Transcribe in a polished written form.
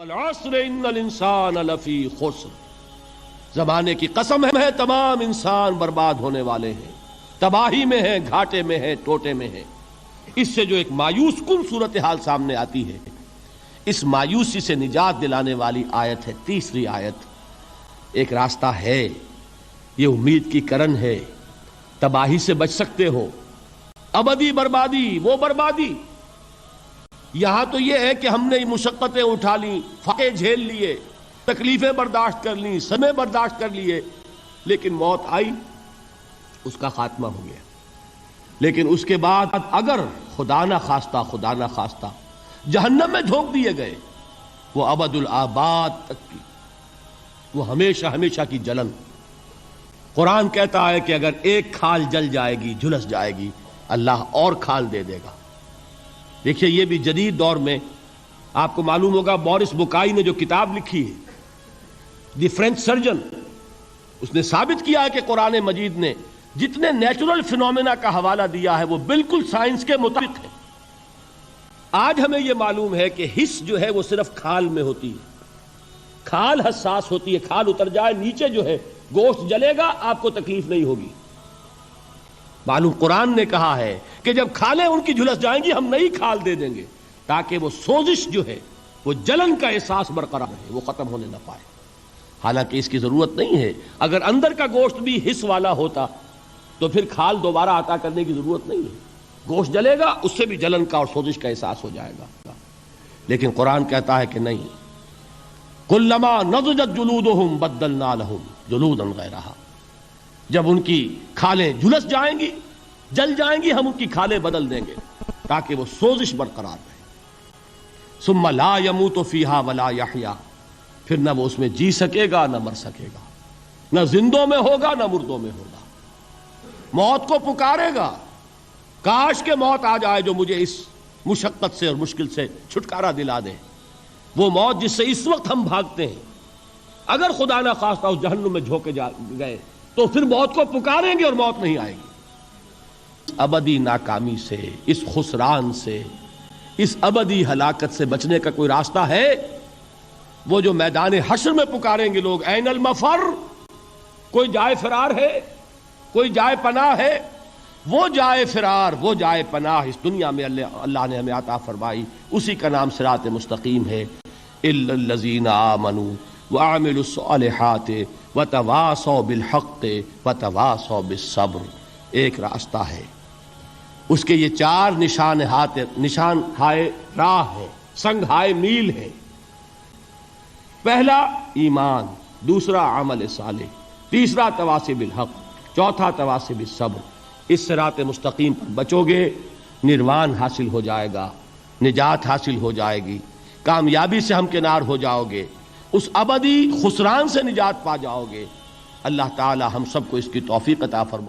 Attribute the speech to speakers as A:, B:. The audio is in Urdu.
A: والعصر ان الانسان لفی خسر، زمانے کی قسم ہے تمام انسان برباد ہونے والے ہیں، تباہی میں ہیں، گھاٹے میں ہیں، ٹوٹے میں ہیں۔ اس سے جو ایک مایوس کن صورتحال سامنے آتی ہے، اس مایوسی سے نجات دلانے والی آیت ہے تیسری آیت۔ ایک راستہ ہے، یہ امید کی کرن ہے، تباہی سے بچ سکتے ہو، ابدی بربادی وہ بربادی۔ یہاں تو یہ ہے کہ ہم نے مشقتیں اٹھا لیں، فاقے جھیل لیے، تکلیفیں برداشت کر لیں، سمے برداشت کر لیے، لیکن موت آئی، اس کا خاتمہ ہو گیا۔ لیکن اس کے بعد اگر خدا نہ خواستہ جہنم میں جھونک دیے گئے، وہ ابد الآباد تک کی، وہ ہمیشہ ہمیشہ کی جلن۔ قرآن کہتا ہے کہ اگر ایک کھال جل جائے گی، جھلس جائے گی، اللہ اور کھال دے دے گا۔ دیکھیے یہ بھی جدید دور میں آپ کو معلوم ہوگا، بورس بکائی نے جو کتاب لکھی ہے، دی فرینچ سرجن، اس نے ثابت کیا ہے کہ قرآن مجید نے جتنے نیچرل فینومینا کا حوالہ دیا ہے وہ بالکل سائنس کے مطابق ہے۔ آج ہمیں یہ معلوم ہے کہ حس جو ہے وہ صرف کھال میں ہوتی ہے، کھال حساس ہوتی ہے، کھال اتر جائے نیچے جو ہے گوشت جلے گا، آپ کو تکلیف نہیں ہوگی۔ معلوم قرآن نے کہا ہے کہ جب کھالیں ان کی جھلس جائیں گی، ہم نئی کھال دے دیں گے تاکہ وہ سوزش جو ہے، وہ جلن کا احساس برقرار رہے، وہ ختم ہونے نہ پائے۔ حالانکہ اس کی ضرورت نہیں ہے، اگر اندر کا گوشت بھی حس والا ہوتا تو پھر کھال دوبارہ عطا کرنے کی ضرورت نہیں ہے، گوشت جلے گا، اس سے بھی جلن کا اور سوزش کا احساس ہو جائے گا۔ لیکن قرآن کہتا ہے کہ نہیں، کلما نضجت جلودہم بدلنا لہم جلودا غیرہا، جب ان کی کھالیں جھلس جائیں گی، جل جائیں گی، ہم ان کی کھالیں بدل دیں گے تاکہ وہ سوزش برقرار رہے۔ ثم لا يموت فیہا ولا یحیا، پھر نہ وہ اس میں جی سکے گا نہ مر سکے گا، نہ زندوں میں ہوگا نہ مردوں میں ہوگا۔ موت کو پکارے گا، کاش کہ موت آ جائے جو مجھے اس مشقت سے اور مشکل سے چھٹکارا دلا دے۔ وہ موت جس سے اس وقت ہم بھاگتے ہیں، اگر خدا نہ خواستہ اس جہنم میں جھونکے گئے تو پھر موت کو پکاریں گے اور موت نہیں آئے گی۔ ابدی ناکامی سے، اس خسران سے، اس ابدی ہلاکت سے بچنے کا کوئی راستہ ہے؟ وہ جو میدان حشر میں پکاریں گے لوگ، این المفر، کوئی جائے فرار ہے، کوئی جائے پناہ ہے؟ وہ جائے فرار، وہ جائے پناہ اس دنیا میں اللہ نے ہمیں عطا فرمائی، اسی کا نام صراط مستقیم ہے۔ الا الذین آمنوا وعملوا الصالحات وتواصوا بالحق وتواصوا بالصبر۔ ایک راستہ ہے، اس کے یہ چار نشان ہائے راہ ہے، سنگ ہائے میل ہے۔ پہلا ایمان، دوسرا عمل صالح، تیسرا تواصی بالحق، چوتھا تواصی بالصبر۔ اس صراط مستقیم پر بچو گے، نروان حاصل ہو جائے گا، نجات حاصل ہو جائے گی، کامیابی سے ہمکنار ہو جاؤ گے، اس ابدی خسران سے نجات پا جاؤ گے۔ اللہ تعالی ہم سب کو اس کی توفیق عطا فرمائے۔